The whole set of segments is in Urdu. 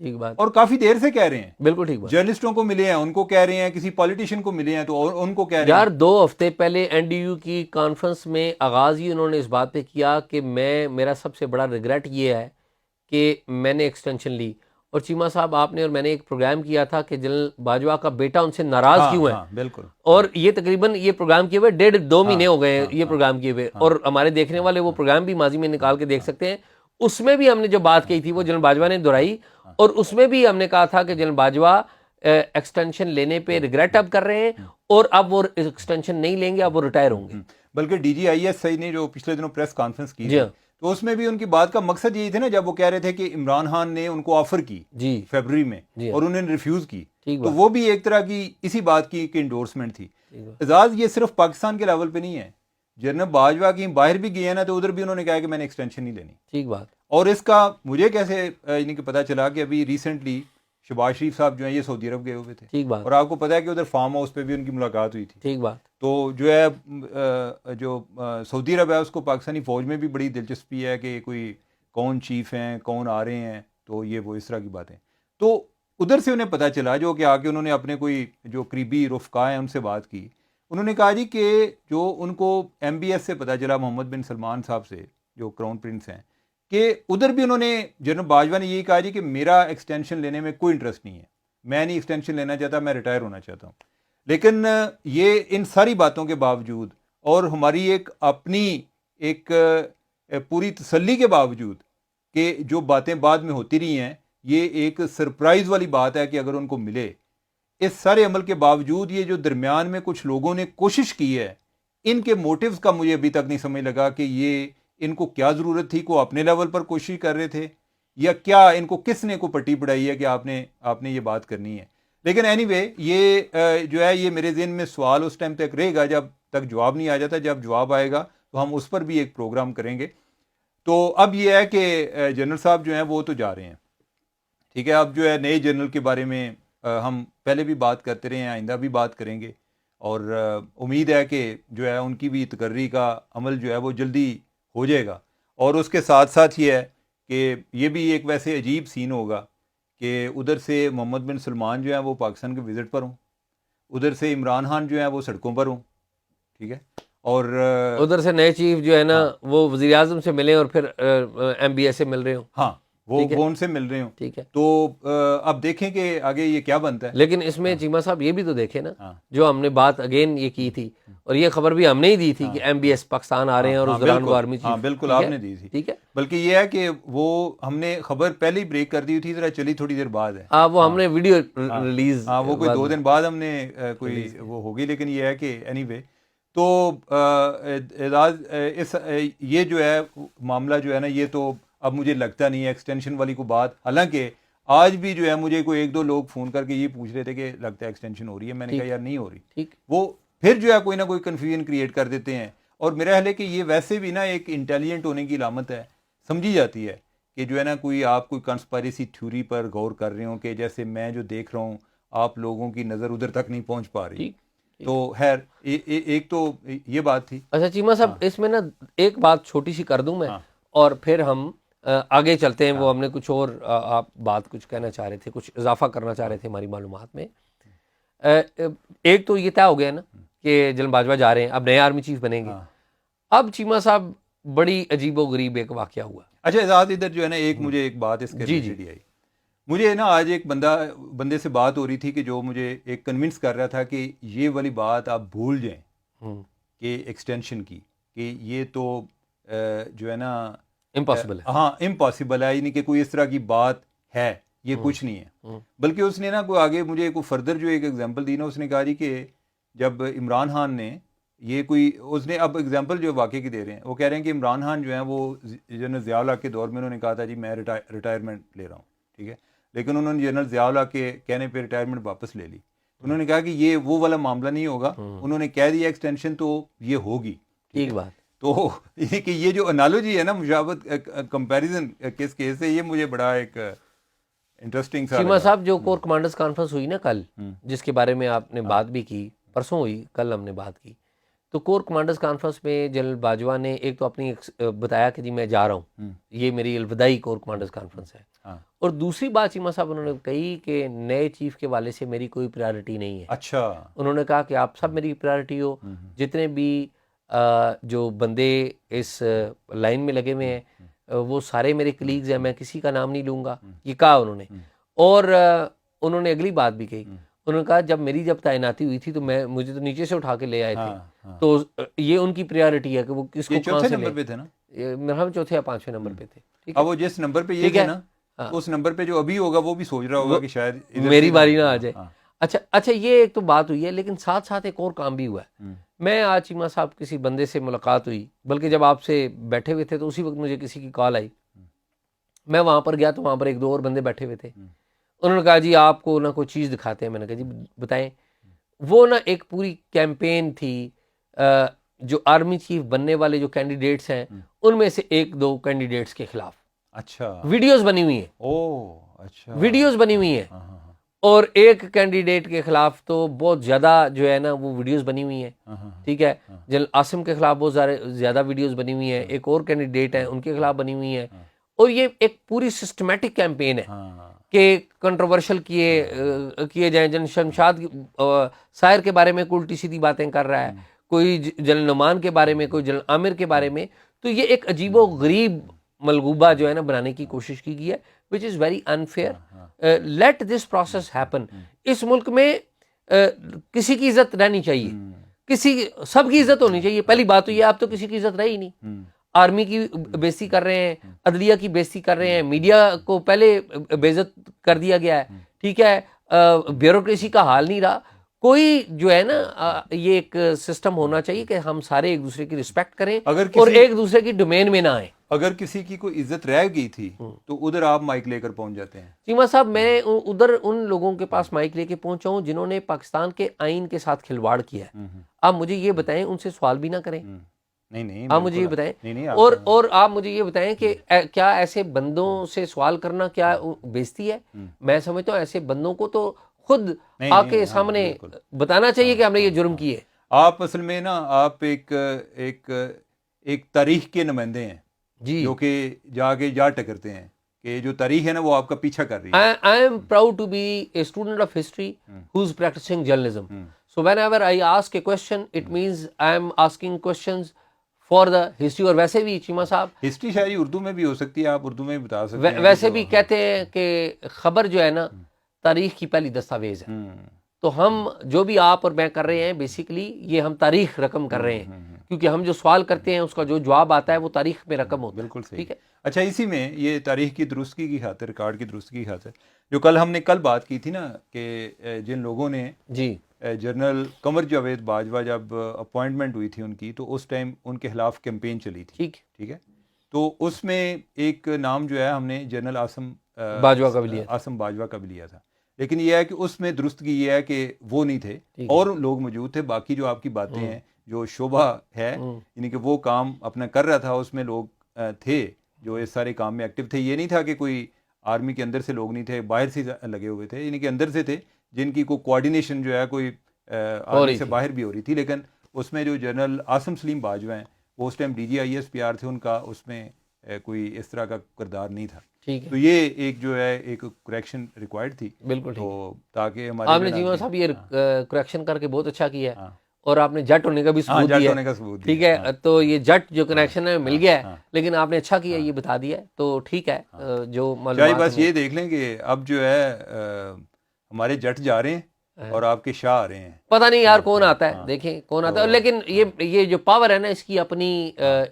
ٹھیک بات، اور کافی دیر سے کہہ رہے ہیں. بالکل ٹھیک بات. جرنلسٹوں کو ملے ہیں ان کو کہہ رہے ہیں, کسی پولیٹیشین کو ملے ہیں تو ان کو کہہ رہے ہیں. یار 2 ہفتے پہلے این ڈی یو کی کانفرنس میں آغاز ہی انہوں نے اس بات پہ کیا کہ میرا سب سے بڑا ریگریٹ یہ ہے کہ میں نے ایکسٹینشن لی. اور چیمہ صاحب آپ نے اور میں نے ایک پروگرام کیا تھا کہ جنرل باجوہ کا بیٹا ان سے ناراض کیوں ہے. بالکل. اور یہ تقریباً یہ پروگرام کیے ہوئے 1.5-2 مہینے ہو گئے ہیں یہ پروگرام کیے ہوئے, اور ہمارے دیکھنے والے وہ پروگرام بھی ماضی میں نکال کے دیکھ سکتے ہیں. اس میں بھی ہم نے جو بات کہی تھی وہ جنرل باجوہ نے دہرائی, اور اس میں بھی ہم نے کہا تھا کہ جنرل باجوہ ایکسٹینشن لینے پہ ریگریٹ اب کر رہے ہیں, اور اب وہ ایکسٹینشن نہیں لیں گے, اب وہ ریٹائر ہوں گے. بلکہ D G I S C نے جو پچھلے دنوں پریس کانفرنس کی تو اس میں بھی ان کی بات کا مقصد یہی تھا نا, جب وہ کہہ رہے تھے کہ عمران خان نے ان کو آفر کی فیبرری میں اور انہوں نے ریفیوز کی, تو وہ بھی ایک طرح کی اسی بات کی انڈورسمنٹ تھی. اعزاز یہ صرف پاکستان کے لیول پہ نہیں ہے, جنرل باجوہ کی باہر بھی گئے ہیں نا, تو ادھر بھی انہوں نے کہا کہ میں نے ایکسٹینشن نہیں لینی. ٹھیک بات. اور اس کا مجھے کیسے یعنی کہ پتہ چلا کہ ابھی ریسنٹلی شہباز شریف صاحب جو ہیں یہ سعودی عرب گئے ہوئے تھے. ٹھیک بات. اور آپ کو پتا ہے کہ ادھر فارم ہاؤس پہ بھی ان کی ملاقات ہوئی تھی. ٹھیک بات. تو جو ہے جو سعودی عرب ہے اس کو پاکستانی فوج میں بھی بڑی دلچسپی ہے کہ کوئی کون چیف ہیں, کون آ رہے ہیں, تو یہ وہ اس طرح کی باتیں. تو ادھر سے انہیں پتہ چلا جو کہ آ کے انہوں نے اپنے کوئی جو قریبی رفقا ہیں ان سے بات کی. انہوں نے کہا جی کہ جو ان کو ایم بی ایس سے پتہ چلا, محمد بن سلمان صاحب سے جو کراؤن پرنس ہیں, کہ ادھر بھی انہوں نے جنرل باجوہ نے یہی کہا جی کہ میرا ایکسٹینشن لینے میں کوئی انٹرسٹ نہیں ہے, میں نہیں ایکسٹینشن لینا چاہتا, میں ریٹائر ہونا چاہتا ہوں. لیکن یہ ان ساری باتوں کے باوجود اور ہماری ایک اپنی ایک پوری تسلی کے باوجود کہ جو باتیں بعد میں ہوتی رہی ہیں, یہ ایک سرپرائز والی بات ہے کہ اگر ان کو ملے, اس سارے عمل کے باوجود یہ جو درمیان میں کچھ لوگوں نے کوشش کی ہے, ان کے موٹیوز کا مجھے ابھی تک نہیں سمجھ لگا کہ یہ ان کو کیا ضرورت تھی, کو اپنے لیول پر کوشش کر رہے تھے, یا کیا ان کو کس نے کو پٹی پڑائی ہے کہ آپ نے یہ بات کرنی ہے. لیکن اینی وے یہ جو ہے یہ میرے ذہن میں سوال اس ٹائم تک رہے گا جب تک جواب نہیں آ جاتا. جب جواب آئے گا تو ہم اس پر بھی ایک پروگرام کریں گے. تو اب یہ ہے کہ جنرل صاحب جو ہیں وہ تو جا رہے ہیں, ٹھیک ہے. اب جو ہے نئے جنرل کے بارے میں ہم پہلے بھی بات کرتے رہے ہیں, آئندہ بھی بات کریں گے, اور امید ہے کہ جو ہے ان کی بھی تقرری کا عمل جو ہے وہ جلدی ہو جائے گا. اور اس کے ساتھ ساتھ یہ ہے کہ یہ بھی ایک ویسے عجیب سین ہوگا کہ ادھر سے محمد بن سلمان جو ہیں وہ پاکستان کے وزٹ پر ہوں, ادھر سے عمران خان جو ہیں وہ سڑکوں پر ہوں, ٹھیک ہے, اور ادھر سے نئے چیف جو ہے نا وہ وزیر اعظم سے ملے اور پھر ایم بی ایس سے مل رہے ہوں. ہاں وہ ان سے مل رہے ہوں. ٹھیک ہے. تو اب دیکھیں کہ آگے یہ کیا بنتا ہے. لیکن اس میں چیمہ صاحب یہ بھی تو دیکھیں نا, جو ہم نے بات اگین یہ کی تھی, اور یہ خبر بھی ہم نے ہی دی تھی کہ ایم بی ایس پاکستان آ رہے ہیں, اور اس دوران وہ آرمی چیف. ہاں بالکل آپ نے دی تھی. ٹھیک ہے. بلکہ یہ ہے کہ وہ ہم نے خبر پہلے ہی بریک کر دی تھی, ذرا چلی تھوڑی دیر بعد ہے. وہ ہم نے ویڈیو ریلیز, وہ کوئی 2 دن بعد ہم نے کوئی وہ ہوگی. لیکن یہ ہے کہ اینی وے تو یہ جو ہے معاملہ جو ہے نا, یہ تو اب مجھے لگتا نہیں ہے ایکسٹینشن والی کو بات. حالانکہ آج بھی جو ہے مجھے کوئی 1-2 لوگ فون کر کے یہ پوچھ رہے تھے کہ لگتا ہے ایکسٹینشن ہو رہی ہے. میں نے کہا یار نہیں ہو رہی. ٹھیک. وہ پھر جو ہے کوئی نہ کوئی کنفیوژن کریٹ کر دیتے ہیں. اور میرا خیال ہے کہ یہ ویسے بھی نا ایک انٹیلیجنٹ ہونے کی علامت ہے, سمجھی جاتی ہے کہ جو ہے نا کوئی آپ کوئی کنسپائریسی تھیوری پر غور کر رہے ہوں کہ جیسے میں جو دیکھ رہا ہوں آپ لوگوں کی نظر ادھر تک نہیں پہنچ پا رہی. تو خیر ایک تو یہ بات تھی. اچھا چیمہ صاحب, اس میں نا ایک بات چھوٹی سی کر دوں میں, اور پھر ہم آگے چلتے ہیں. وہ ہم نے کچھ اور آپ بات کچھ کہنا چاہ رہے تھے, کچھ اضافہ کرنا چاہ رہے تھے ہماری معلومات میں. ایک تو یہ طے ہو گیا نا کہ جنرل باجوہ جا رہے ہیں, اب نئے آرمی چیف بنیں گے. اب چیمہ صاحب بڑی عجیب و غریب ایک واقعہ ہوا. اچھا اعزاز, ادھر جو ہے نا مجھے ایک بات اس کے ریلیٹڈ آئی. مجھے نا آج ایک بندے سے بات ہو رہی تھی کہ جو مجھے ایک کنونس کر رہا تھا کہ یہ والی بات آپ بھول جائیں کہ ایکسٹینشن کی, کہ یہ تو جو ہے نا امپاسبل ہے. ہاں امپاسبل ہے, یعنی کہ کوئی اس طرح کی بات ہے, یہ کچھ نہیں ہے. بلکہ اس نے نا کوئی آگے مجھے کوئی فردر جو ایک ایگزامپل دی نا, اس نے کہا جی کہ جب عمران خان نے یہ کوئی, اس نے اب ایگزامپل جو واقعے کی دے رہے ہیں, وہ کہہ رہے ہیں کہ عمران خان جو ہیں وہ جنرل ضیاء الحق کے دور میں انہوں نے کہا تھا جی میں ریٹائرمنٹ لے رہا ہوں, ٹھیک ہے, لیکن انہوں نے جنرل ضیاء الحق کے کہنے پہ ریٹائرمنٹ واپس لے لی. انہوں نے کہا کہ یہ وہ والا معاملہ نہیں ہوگا, انہوں نے کہہ دیا ایکسٹینشن تو یہ ہوگی. ٹھیک بات. تو کہ یہ جو انالوجی ہے نا, مشابہت کمپیریزن کس کیس سے, یہ مجھے بڑا ایک انٹرسٹنگ سا. چیمہ صاحب جو کور کمانڈرز کانفرنس ہوئی نا کل, جس کے بارے میں آپ نے بات بھی کی, پرسوں ہوئی, کل ہم نے بات کی, تو کور کمانڈرز کانفرنس میں جنرل باجوہ نے ایک تو اپنی بتایا کہ جی میں جا رہا ہوں، یہ میری الوداعی کور کمانڈرز کانفرنس ہے، اور دوسری بات چیمہ صاحب انہوں نے کہی کہ نئے چیف کے والے سے میری کوئی پریارٹی نہیں ہے. اچھا، انہوں نے کہا کہ آپ سب میری پریارٹی ہو، جتنے بھی جو بندے اس لائن میں لگے ہوئے ہیں وہ سارے میرے کلیگز ہیں، میں کسی کا نام نہیں لوں گا، یہ کہا انہوں نے. اور انہوں نے اگلی بات بھی کہی، انہوں نے کہا جب تعیناتی ہوئی تھی تو مجھے تو نیچے سے اٹھا کے لے آئے تھے، تو یہ ان کی پریارٹی ہے کہ وہ کس کو کہاں سے لے. چوتھے نمبر پہ تھے نا، میرے خیال میں چوتھے یا پانچویں نمبر پہ تھے. اب وہ جس نمبر پہ یہ تھے نا اس نمبر پہ جو ابھی ہوگا وہ بھی سوچ رہا ہوگا کہ شاید میری باری نہ آ جائے. اچھا یہ ایک تو بات ہوئی ہے، لیکن ساتھ ساتھ ایک اور کام بھی ہوا ہے. میں آج چیمہ صاحب کسی بندے سے ملاقات ہوئی، بلکہ جب آپ سے بیٹھے ہوئے تھے تو اسی وقت مجھے کسی کی کال آئی. میں وہاں پر گیا تو وہاں پر ایک دو اور بندے بیٹھے ہوئے تھے. انہوں نے کہا جی آپ کو نہ کوئی چیز دکھاتے ہیں. میں نے کہا جی بتائیں. وہ نا ایک پوری کیمپین تھی جو آرمی چیف بننے والے جو کینڈیڈیٹس ہیں ان میں سے ایک دو کینڈیڈیٹس کے خلاف. اچھا، ویڈیوز بنی ہوئی ہیں. اچھا، ویڈیوز بنی ہوئی ہیں. اور ایک کینڈیڈیٹ کے خلاف تو بہت زیادہ جو ہے نا وہ ویڈیوز بنی ہوئی ہیں. ٹھیک ہے، جنرل عاصم کے خلاف بہت زیادہ ویڈیوز بنی ہوئی ہیں. ایک اور کینڈیڈیٹ ہیں ان کے خلاف بنی ہوئی ہیں. اور یہ ایک پوری سسٹمیٹک کیمپین ہے کہ کنٹروورشل کیے جائیں. جنرل شمشاد سائر کے بارے میں کوئی الٹی سیدھی باتیں کر رہا ہے، کوئی جنرل نعمان کے بارے میں، کوئی جنرل عامر کے بارے میں. تو یہ ایک عجیب و غریب ملغوبہ جو ہے نا بنانے کی کوشش کی گئی ہے، which is very unfair. let this process happen. اس ملک میں کسی کی عزت رہنی چاہیے، سب کی عزت ہونی چاہیے. پہلی بات تو یہ اب تو کسی کی عزت رہی نہیں. آرمی کی بےزتی کر رہے ہیں، عدلیہ کی بےزتی کر رہے ہیں، میڈیا کو پہلے بے عزت کر دیا گیا ہے. ٹھیک ہے، بیوروکریسی کا حال نہیں رہا. کوئی جو ہے نا یہ ایک سسٹم ہونا چاہیے کہ ہم سارے ایک دوسرے کی رسپیکٹ کریں اور ایک دوسرے کی ڈومین میں نہ آئیں. اگر کسی کی کوئی عزت رہ گئی تھی تو ادھر آپ مائک لے کر پہنچ جاتے ہیں. چیمہ صاحب میں ادھر ان لوگوں کے پاس مائک لے کے پہنچا ہوں جنہوں نے پاکستان کے آئین کے ساتھ کھلواڑ کیا ہے. آپ مجھے یہ بتائیں ان سے سوال بھی نہ کریں. نہیں آپ مجھے یہ بتائیں، اور آپ مجھے یہ بتائیں کہ کیا ایسے بندوں سے سوال کرنا کیا بےزتی ہے؟ میں سمجھتا ہوں ایسے بندوں کو تو خود آ کے سامنے بتانا چاہیے کہ ہم نے یہ جرم کیے. آپ اصل میں نا آپ ایک تاریخ کے نمائندے ہیں جی، جو کہ جا ٹکرتے ہیں کہ جو تاریخ ہے نا وہ آپ کا پیچھا کر رہی ہے. I am proud to be a student of history who's practicing journalism. So whenever I ask a question, it means I am asking questions for the history. اور ویسے بھی چیمہ صاحب ہسٹری شاید اردو میں بھی ہو سکتی ہے، آپ اردو میں بھی بتا سکتے ہیں. ویسے بھی کہتے ہیں کہ خبر جو ہے نا تاریخ کی پہلی دستاویز ہے. تو ہم جو بھی آپ اور میں کر رہے ہیں بیسیکلی یہ ہم تاریخ رقم کر رہے ہیں، کیونکہ ہم جو سوال کرتے ہیں اس کا جو جواب آتا ہے وہ تاریخ میں رقم ہوتا ہے. بالکل صحیح. ٹھیک ہے. اچھا، اسی میں یہ تاریخ کی درستگی کی خاطر، ریکارڈ کی درستگی کی خاطر جو ہم نے کل بات کی تھی نا کہ جن لوگوں نے جی جنرل قمر جاوید باجوہ جب اپوائنٹمنٹ ہوئی تھی ان کی تو اس ٹائم ان کے خلاف کیمپین چلی تھی. ٹھیک ہے، تو اس میں ایک نام جو ہے ہم نے جنرل عاصم باجوہ کا بھی لیا تھا. لیکن یہ ہے کہ اس میں درستگی یہ ہے کہ وہ نہیں تھے اور لوگ موجود تھے. باقی جو آپ کی باتیں ہیں جو شعبہ ہے یعنی کہ وہ کام اپنا کر رہا تھا اس میں لوگ تھے جو اس سارے کام میں ایکٹیو تھے. یہ نہیں تھا کہ کوئی آرمی کے اندر سے لوگ نہیں تھے، باہر سے لگے ہوئے تھے، یعنی کہ اندر سے تھے جن کی کوئی کوآرڈینیشن جو ہے کوئی آرمی سے باہر بھی ہو رہی تھی. لیکن اس میں جو جنرل عاصم سلیم باجوہ ہیں وہ اس ٹائم DGISPR تھے، ان کا اس میں کوئی اس طرح کا کردار نہیں تھا. تو یہ ایک جو ہے ایک کریکشن ریکوائرڈ تھی. بالکل، تو تاکہ ہمارے آپ نے جیمہ صاحب یہ کریکشن کر کے بہت اچھا کیا ہے اور آپ نے جٹ ہونے کا بھی ثبوت دیا. ٹھیک ہے، تو یہ جٹ جو کنیکشن ہے مل گیا ہے، لیکن آپ نے اچھا کیا یہ بتا دیا ہے. تو ٹھیک ہے، جو معلومات بس یہ دیکھ لیں کہ اب جو ہے ہمارے جٹ جا رہے ہیں اور آپ کے شاہ آ رہے ہیں. پتہ نہیں یار کون آتا ہے، دیکھیں کون آتا ہے. لیکن یہ جو پاور ہے نا اس کی اپنی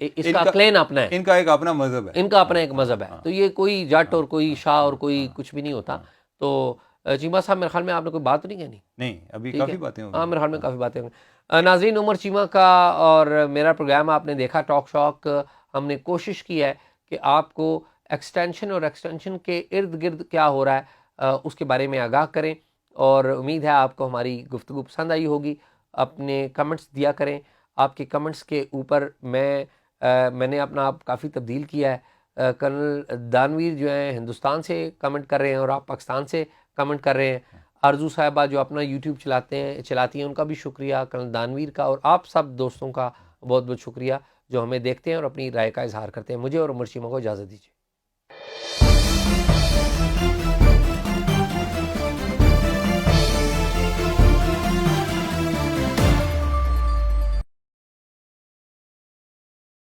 اس کا کلین اپنا ہے، ان کا ایک اپنا مذہب ہے، ان کا اپنا ایک مذہب ہے. تو یہ کوئی جٹ اور کوئی شاہ اور کوئی کچھ بھی نہیں ہوتا. تو چیمہ صاحب میرے خیال میں آپ نے کوئی بات نہیں کہنی؟ نہیں، ابھی کافی باتیں ہوں گی. ہاں میرے خیال میں کافی باتیں ہوں گی. ناظرین، عمر چیمہ کا اور میرا پروگرام آپ نے دیکھا ٹاک شاک. ہم نے کوشش کی ہے کہ آپ کو ایکسٹینشن اور ایکسٹینشن کے ارد گرد کیا ہو رہا ہے اس کے بارے میں آگاہ کریں، اور امید ہے آپ کو ہماری گفتگو پسند آئی ہوگی. اپنے کمنٹس دیا کریں. آپ کے کمنٹس کے اوپر میں نے اپنا آپ کافی تبدیل کیا ہے. کرنل دانویر جو ہیں ہندوستان سے کمنٹ کر رہے ہیں اور آپ پاکستان سے کمنٹ کر رہے ہیں. آرزو صاحبہ جو اپنا یوٹیوب چلاتی ہیں، ان کا بھی شکریہ، کرنل دانویر کا، اور آپ سب دوستوں کا بہت بہت شکریہ جو ہمیں دیکھتے ہیں اور اپنی رائے کا اظہار کرتے ہیں. مجھے اور عمر چیمہ کو اجازت دیجیے.